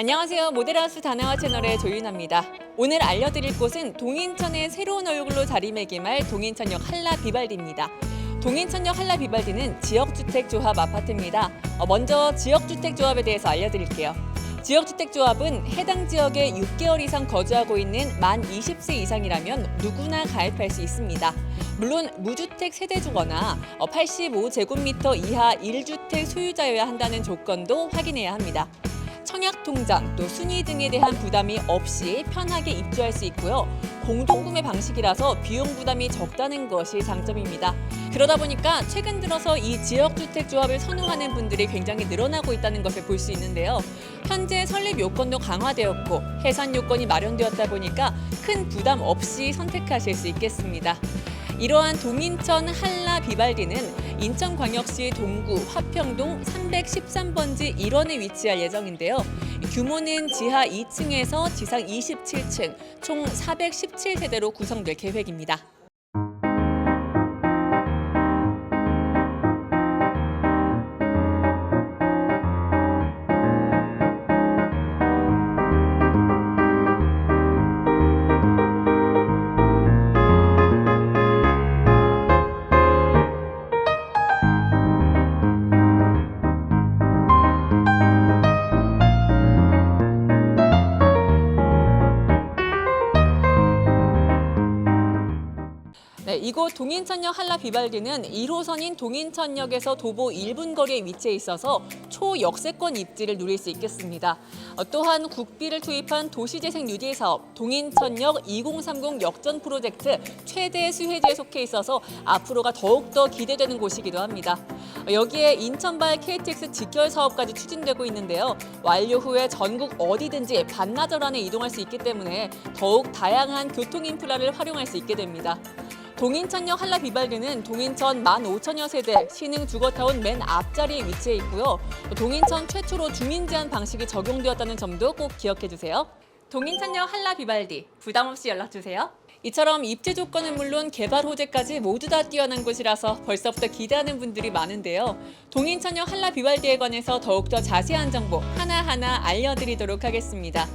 안녕하세요. 모델하우스 다나와 채널의 조윤아입니다. 오늘 알려드릴 곳은 동인천의 새로운 얼굴로 자리매김할 동인천역 한라 비발디입니다. 동인천역 한라 비발디는 지역주택조합 아파트입니다. 먼저 지역주택조합에 대해서 알려드릴게요. 지역주택조합은 해당 지역에 6개월 이상 거주하고 있는 만 20세 이상이라면 누구나 가입할 수 있습니다. 물론 무주택 세대주거나 85제곱미터 이하 1주택 소유자여야 한다는 조건도 확인해야 합니다. 청약통장, 또 순위 등에 대한 부담이 없이 편하게 입주할 수 있고요. 공동구매 방식이라서 비용 부담이 적다는 것이 장점입니다. 그러다 보니까 최근 들어서 이 지역주택조합을 선호하는 분들이 굉장히 늘어나고 있다는 것을 볼 수 있는데요. 현재 설립 요건도 강화되었고 해산 요건이 마련되었다 보니까 큰 부담 없이 선택하실 수 있겠습니다. 이러한 동인천 한라 비발디는 인천광역시 동구 화평동 313번지 1원에 위치할 예정인데요. 규모는 지하 2층에서 지상 27층, 총 417세대로 구성될 계획입니다. 이곳 동인천역 한라 비발디는 1호선인 동인천역에서 도보 1분 거리에 위치해 있어서 초역세권 입지를 누릴 수 있겠습니다. 또한 국비를 투입한 도시재생 뉴딜 사업, 동인천역 2030 역전 프로젝트 최대 수혜지에 속해 있어서 앞으로가 더욱더 기대되는 곳이기도 합니다. 여기에 인천발 KTX 직결 사업까지 추진되고 있는데요. 완료 후에 전국 어디든지 반나절 안에 이동할 수 있기 때문에 더욱 다양한 교통 인프라를 활용할 수 있게 됩니다. 동인천역 한라 비발디는 동인천 15,000여 세대 신흥 주거타운 맨 앞자리에 위치해 있고요. 동인천 최초로 주민 제한 방식이 적용되었다는 점도 꼭 기억해 주세요. 동인천역 한라 비발디, 부담 없이 연락 주세요. 이처럼 입지 조건은 물론 개발 호재까지 모두 다 뛰어난 곳이라서 벌써부터 기대하는 분들이 많은데요. 동인천역 한라 비발디에 관해서 더욱더 자세한 정보 하나하나 알려드리도록 하겠습니다.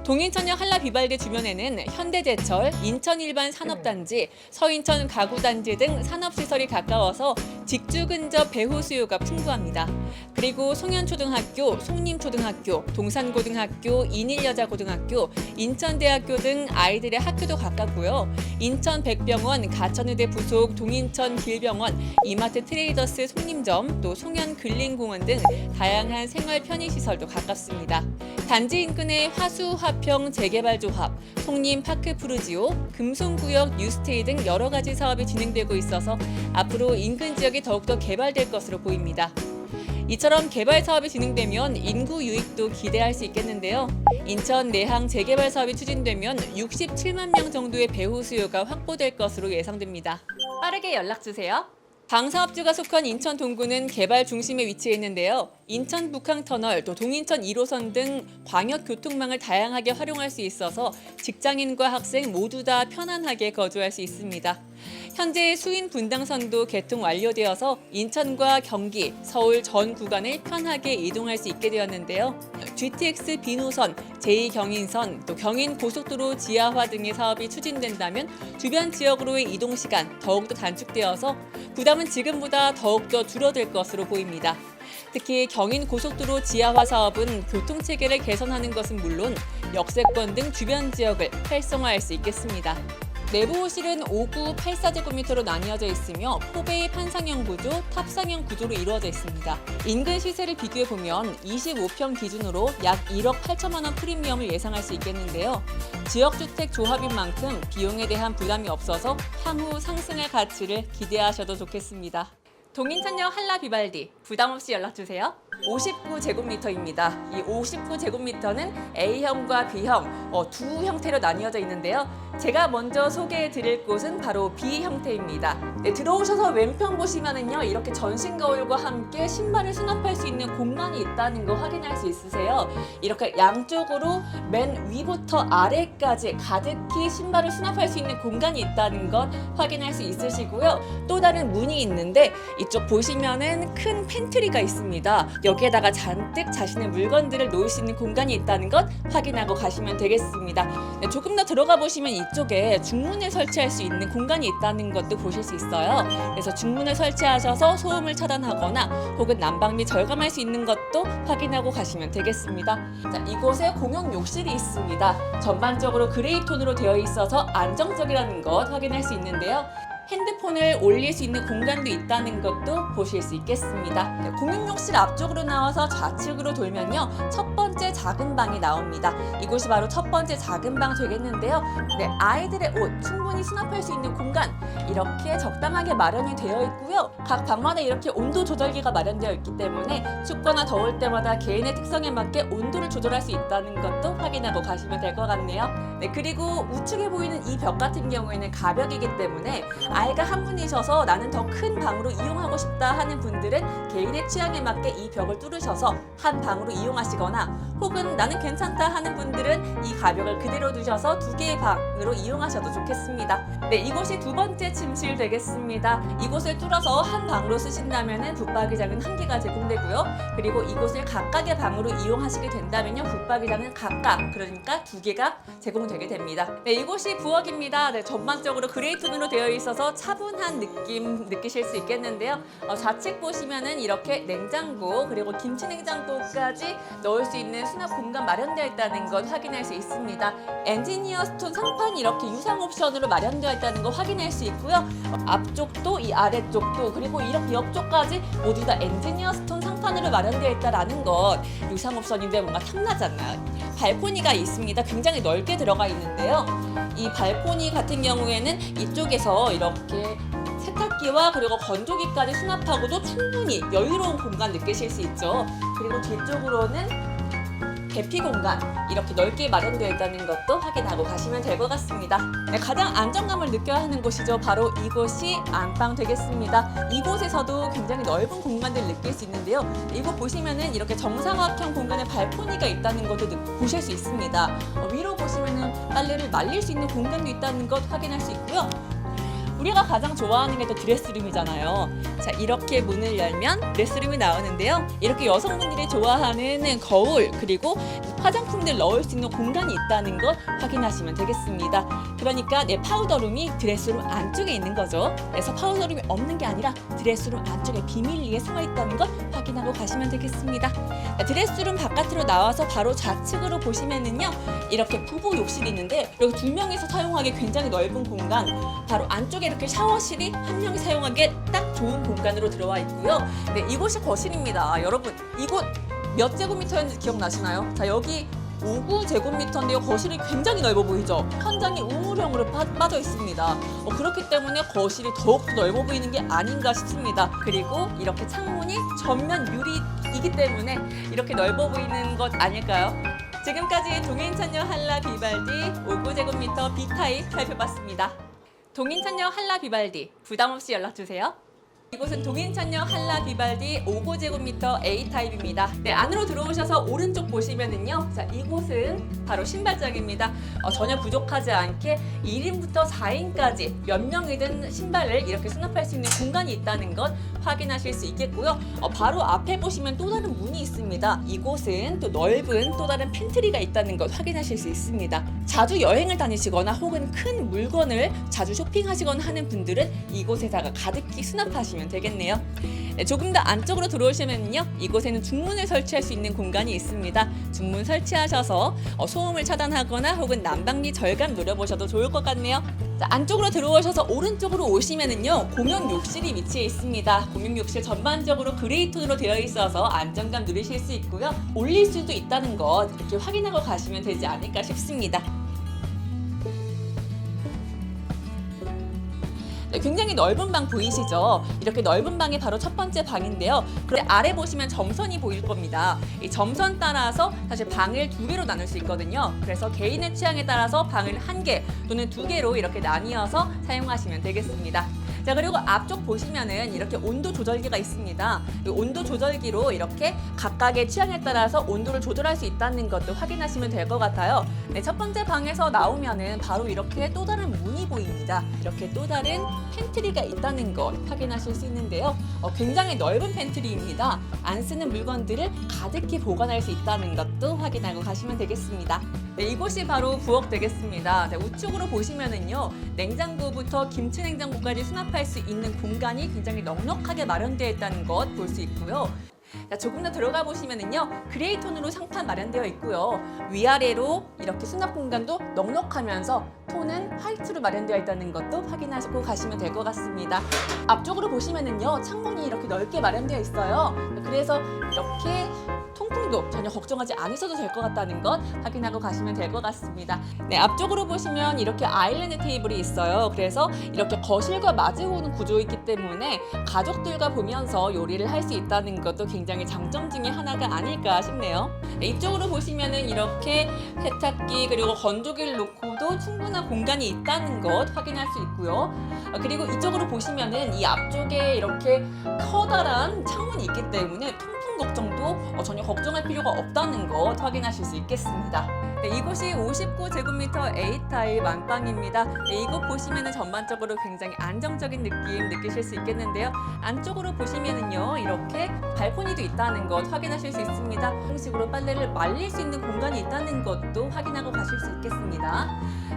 동인천역 한라 비발디 주변에는 현대제철, 인천일반 산업단지, 서인천 가구단지 등 산업시설이 가까워서 직주 근접 배후 수요가 풍부합니다. 그리고 송현초등학교, 송림초등학교, 동산고등학교, 인일여자고등학교, 인천대학교 등 아이들의 학교도 가깝고요. 인천백병원, 가천의대 부속 동인천길병원, 이마트 트레이더스 송림점, 또 송현근린공원 등 다양한 생활 편의시설도 가깝습니다. 단지 인근의 화수, 화평 재개발조합, 송림파크푸르지오, 금송구역 뉴스테이 등 여러 가지 사업이 진행되고 있어서 앞으로 인근 지역이 더욱더 개발될 것으로 보입니다. 이처럼 개발 사업이 진행되면 인구 유익도 기대할 수 있겠는데요. 인천 내항 재개발 사업이 추진되면 67만 명 정도의 배후 수요가 확보될 것으로 예상됩니다. 빠르게 연락 주세요. 방사업주가 속한 인천 동구는 개발 중심에 위치해 있는데요. 인천 북항터널, 또 동인천 1호선 등 광역교통망을 다양하게 활용할 수 있어서 직장인과 학생 모두 다 편안하게 거주할 수 있습니다. 현재 수인 분당선도 개통 완료되어서 인천과 경기, 서울 전 구간을 편하게 이동할 수 있게 되었는데요. GTX 비노선, 제2경인선, 또 경인고속도로 지하화 등의 사업이 추진된다면 주변 지역으로의 이동 시간 더욱더 단축되어서 부담은 지금보다 더욱더 줄어들 것으로 보입니다. 특히 경인고속도로 지하화 사업은 교통체계를 개선하는 것은 물론 역세권 등 주변 지역을 활성화할 수 있겠습니다. 내부 호실은 5구 84제곱미터로 나뉘어져 있으며 포베이 판상형 구조, 탑상형 구조로 이루어져 있습니다. 인근 시세를 비교해보면 25평 기준으로 약 1억 8천만 원 프리미엄을 예상할 수 있겠는데요. 지역주택 조합인 만큼 비용에 대한 부담이 없어서 향후 상승할 가치를 기대하셔도 좋겠습니다. 동인천역 한라 비발디, 부담 없이 연락 주세요. 59제곱미터입니다. 이 59제곱미터는 A형과 B형 두 형태로 나뉘어져 있는데요. 제가 먼저 소개해 드릴 곳은 바로 B 형태입니다. 들어오셔서 왼편 보시면은요, 이렇게 전신 거울과 함께 신발을 수납할 수 있는 공간이 있다는 거 확인할 수 있으세요. 이렇게 양쪽으로 맨 위부터 아래까지 가득히 신발을 수납할 수 있는 공간이 있다는 것 확인할 수 있으시고요. 또 다른 문이 있는데 이쪽 보시면은 큰 팬트리가 있습니다. 여기에다가 잔뜩 자신의 물건들을 놓을 수 있는 공간이 있다는 것 확인하고 가시면 되겠습니다. 네, 조금 더 들어가 보시면 이쪽에 중문을 설치할 수 있는 공간이 있다는 것도 보실 수 있어요. 그래서 중문을 설치하셔서 소음을 차단하거나 혹은 난방비 절감할 수 있는 것도 확인하고 가시면 되겠습니다. 자, 이곳에 공용 욕실이 있습니다. 전반적으로 그레이 톤으로 되어 있어서 안정적이라는 것 확인할 수 있는데요. 핸드폰을 올릴 수 있는 공간도 있다는 것도 보실 수 있겠습니다. 네, 공용욕실 앞쪽으로 나와서 좌측으로 돌면요, 첫 번째 작은 방이 나옵니다. 이곳이 바로 첫 번째 작은 방 되겠는데요. 네, 아이들의 옷 충분히 수납할 수 있는 공간 이렇게 적당하게 마련이 되어 있고요. 각 방마다 이렇게 온도 조절기가 마련되어 있기 때문에 춥거나 더울 때마다 개인의 특성에 맞게 온도를 조절할 수 있다는 것도 확인하고 가시면 될 것 같네요. 네, 그리고 우측에 보이는 이 벽 같은 경우에는 가벽이기 때문에 아이가 한 분이셔서 나는 더 큰 방으로 이용하고 싶다 하는 분들은 개인의 취향에 맞게 이 벽을 뚫으셔서 한 방으로 이용하시거나 혹은 나는 괜찮다 하는 분들은 이 가벽을 그대로 두셔서 두 개의 방으로 이용하셔도 좋겠습니다. 네, 이곳이 두 번째 침실 되겠습니다. 이곳을 뚫어서 한 방으로 쓰신다면 붙박이장은 한 개가 제공되고요. 그리고 이곳을 각각의 방으로 이용하시게 된다면요, 붙박이장은 각각, 그러니까 두 개가 제공되게 됩니다. 네, 이곳이 부엌입니다. 네, 전반적으로 그레이 톤으로 되어 있어서 차분한 느낌 느끼실 수 있겠는데요. 좌측 보시면은 이렇게 냉장고 그리고 김치 냉장고까지 넣을 수 있는 수납 공간 마련되어 있다는 것 확인할 수 있습니다. 엔지니어 스톤 상판이 이렇게 유상 옵션으로 마련되어 있다는 거 확인할 수 있고요. 앞쪽도 이 아래쪽도 그리고 이렇게 옆쪽까지 모두 다 엔지니어 스톤 상판으로 마련되어 있다는 것, 유상 옵션인데 뭔가 탐나잖아요. 발코니가 있습니다. 굉장히 넓게 들어가 있는데요. 이 발코니 같은 경우에는 이쪽에서 이렇게 세탁기와 그리고 건조기까지 수납하고도 충분히 여유로운 공간 느끼실 수 있죠. 그리고 뒤쪽으로는 대피 공간 이렇게 넓게 마련되어 있다는 것도 확인하고 가시면 될 것 같습니다. 네, 가장 안정감을 느껴야 하는 곳이죠. 바로 이곳이 안방 되겠습니다. 이곳에서도 굉장히 넓은 공간들을 느낄 수 있는데요. 이곳 보시면은 이렇게 정사각형 공간에 발코니가 있다는 것도 보실 수 있습니다. 위로 보시면은 빨래를 말릴 수 있는 공간도 있다는 것 확인할 수 있고요. 우리가 가장 좋아하는 게 또 드레스룸이잖아요. 자, 이렇게 문을 열면 드레스룸이 나오는데요. 이렇게 여성분들이 좋아하는 거울 그리고 화장품들 넣을 수 있는 공간이 있다는 것 확인하시면 되겠습니다. 그러니까 내 파우더룸이 드레스룸 안쪽에 있는 거죠. 그래서 파우더룸이 없는 게 아니라 드레스룸 안쪽에 비밀리에 숨어 있다는 것 확인하고 가시면 되겠습니다. 드레스룸 바깥으로 나와서 바로 좌측으로 보시면은요, 이렇게 부부 욕실이 있는데 여기 두 명이서 사용하기 굉장히 넓은 공간, 바로 안쪽에 이렇게 샤워실이 한 명이 사용하기에 딱 좋은 공간으로 들어와 있고요. 네, 이곳이 거실입니다. 여러분, 이곳 몇 제곱미터인지 기억나시나요? 자, 여기 5제곱미터인데요. 거실이 굉장히 넓어 보이죠? 천장이 우물형으로 빠져 있습니다. 그렇기 때문에 거실이 더욱더 넓어 보이는 게 아닌가 싶습니다. 그리고 이렇게 창문이 전면 유리이기 때문에 이렇게 넓어 보이는 것 아닐까요? 지금까지 동인천녀 한라 비발디 5제곱미터 B타입 살펴봤습니다. 동인천녀 한라 비발디 부담없이 연락주세요. 이곳은 동인천녀 한라 비발디 5제곱미터 A타입입니다. 네, 안으로 들어오셔서 오른쪽 보시면은요, 자, 이곳은 바로 신발장입니다. 전혀 부족하지 않게 1인부터 4인까지 몇 명이든 신발을 이렇게 수납할 수 있는 공간이 있다는 것 확인하실 수 있겠고요. 바로 앞에 보시면 또 다른 문이 있습니다. 이곳은 또 넓은 또 다른 팬트리가 있다는 것 확인하실 수 있습니다. 자주 여행을 다니시거나 혹은 큰 물건을 자주 쇼핑하시거나 하는 분들은 이곳에다가 가득히 수납하시면 되겠네요. 네, 조금 더 안쪽으로 들어오시면요, 이곳에는 중문을 설치할 수 있는 공간이 있습니다. 중문 설치하셔서 소음을 차단하거나 혹은 난방비 절감 노려보셔도 좋을 것 같네요. 자, 안쪽으로 들어오셔서 오른쪽으로 오시면은요, 공용 욕실이 위치해 있습니다. 공용 욕실 전반적으로 그레이 톤으로 되어 있어서 안정감 누리실 수 있고요. 올릴 수도 있다는 것 이렇게 확인하고 가시면 되지 않을까 싶습니다. 네, 굉장히 넓은 방 보이시죠? 이렇게 넓은 방이 바로 첫 번째 방인데요. 그런데 아래 보시면 점선이 보일 겁니다. 이 점선 따라서 사실 방을 두 개로 나눌 수 있거든요. 그래서 개인의 취향에 따라서 방을 한 개 또는 두 개로 이렇게 나뉘어서 사용하시면 되겠습니다. 자, 그리고 앞쪽 보시면은 이렇게 온도 조절기가 있습니다. 이 온도 조절기로 이렇게 각각의 취향에 따라서 온도를 조절할 수 있다는 것도 확인하시면 될 것 같아요. 네, 첫 번째 방에서 나오면은 바로 이렇게 또 다른 문이 보입니다. 이렇게 또 다른 팬트리가 있다는 것 확인하실 수 있는데요. 굉장히 넓은 팬트리입니다. 안 쓰는 물건들을 가득히 보관할 수 있다는 것도 확인하고 가시면 되겠습니다. 네, 이곳이 바로 부엌 되겠습니다. 네, 우측으로 보시면은요, 냉장고부터 김치 냉장고까지 수납할 수 있는 공간이 굉장히 넉넉하게 마련되어 있다는 것 볼 수 있고요. 자, 조금 더 들어가 보시면은요, 그레이 톤으로 상판 마련되어 있고요. 위아래로 이렇게 수납 공간도 넉넉하면서 톤은 화이트로 마련되어 있다는 것도 확인하시고 가시면 될 것 같습니다. 앞쪽으로 보시면은요, 창문이 이렇게 넓게 마련되어 있어요. 그래서 이렇게 통풍도 전혀 걱정하지 않으셔도 될 것 같다는 것 확인하고 가시면 될 것 같습니다. 네, 앞쪽으로 보시면 이렇게 아일랜드 테이블이 있어요. 그래서 이렇게 거실과 마주오는 구조이기 때문에 가족들과 보면서 요리를 할 수 있다는 것도 굉장히 장점 중에 하나가 아닐까 싶네요. 네, 이쪽으로 보시면은 이렇게 세탁기 그리고 건조기를 놓고도 충분한 공간이 있다는 것 확인할 수 있고요. 그리고 이쪽으로 보시면은 이 앞쪽에 이렇게 커다란 창문이 있기 때문에 통풍 걱정도 전혀 걱정할 필요가 없다는 것 확인하실 수 있겠습니다. 네, 이곳이 59제곱미터 A타입 안방입니다. 네, 이곳 보시면은 전반적으로 굉장히 안정적인 느낌 느끼실 수 있겠는데요. 안쪽으로 보시면은요, 이렇게 발코니도 있다는 것 확인하실 수 있습니다. 형식으로 빨래를 말릴 수 있는 공간이 있다는 것도 확인하고 가실 수 있겠습니다.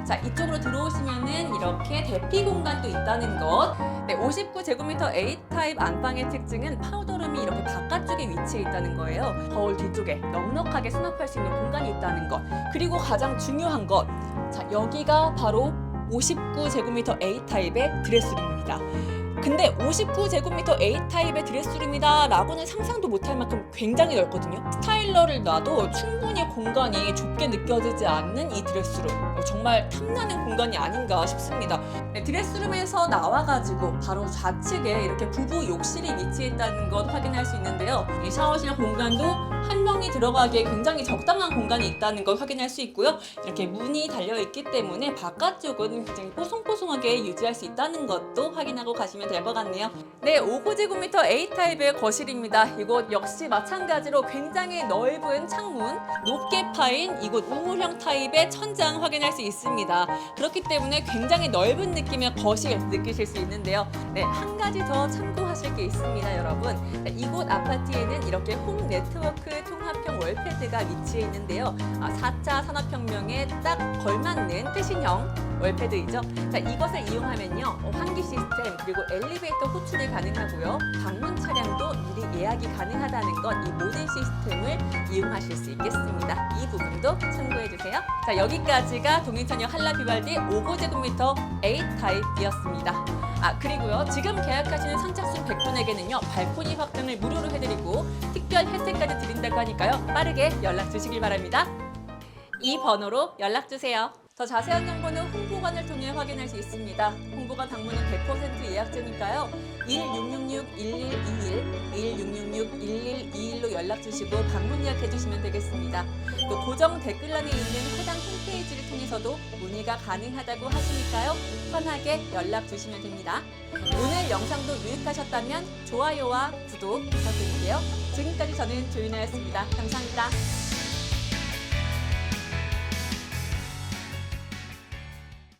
자, 이쪽으로 들어오시면은 이렇게 대피 공간도 있다는 것. 네, 59제곱미터 A타입 안방의 특징은 파우더룸이 이렇게 바깥쪽에 위치해 있다는 거예요. 거울 뒤쪽에 넉넉하게 수납할 수 있는 공간이 있다는 것. 그리고 가장 중요한 것. 자, 여기가 바로 59제곱미터 A타입의 드레스룸입니다. 근데 59제곱미터 A타입의 드레스룸이다 라고는 상상도 못할 만큼 굉장히 넓거든요. 스타일러를 놔도 충분히 공간이 좁게 느껴지지 않는 이 드레스룸, 정말 탐나는 공간이 아닌가 싶습니다. 네, 드레스룸에서 나와가지고 바로 좌측에 이렇게 부부 욕실이 위치해 있다는 것 확인할 수 있는데요. 이 샤워실 공간도 한 명이 들어가기에 굉장히 적당한 공간이 있다는 걸 확인할 수 있고요. 이렇게 문이 달려있기 때문에 바깥쪽은 굉장히 뽀송뽀송하게 유지할 수 있다는 것도 확인하고 가시면 될 것 같네요. 네, 59제곱미터 A타입의 거실입니다. 이곳 역시 마찬가지로 굉장히 넓은 창문, 높게 파인 이곳 우물형 타입의 천장 확인할 수 있습니다. 그렇기 때문에 굉장히 넓은 느낌의 거실 느끼실 수 있는데요. 네, 한 가지 더 참고하실 게 있습니다, 여러분. 네, 이곳 아파트에는 이렇게 홈 네트워크 통합형 월패드가 위치해 있는데요. 4차 산업혁명에 딱 걸맞는 최신형 월패드이죠. 자, 이것을 이용하면요, 환기 시스템 그리고 엘리베이터 호출이 가능하고요. 방문 차량도 미리 예약이 가능하다는 것, 이 모든 시스템을 이용하실 수 있겠습니다. 이 부분도 참고해 주세요. 자, 여기까지가 동인천역 한라비발디 59제곱미터 A타입이었습니다. 그리고요, 지금 계약하시는 선착순 100분에게는요, 발코니 확장을 무료로 해드리고 특별 혜택까지 드린다고 하니까요, 빠르게 연락 주시길 바랍니다. 이 번호로 연락 주세요. 더 자세한 정보는 홍보관을 통해 확인할 수 있습니다. 홍보관 방문은 100% 예약제니까요. 1666-1121, 1666-1121로 연락 주시고 방문 예약해 주시면 되겠습니다. 또 고정 댓글란에 있는 해당 홈페이지를 통해서도 문의가 가능하다고 하시니까요. 편하게 연락 주시면 됩니다. 오늘 영상도 유익하셨다면 좋아요와 구독 부탁드릴게요. 지금까지 저는 조윤아였습니다. 감사합니다.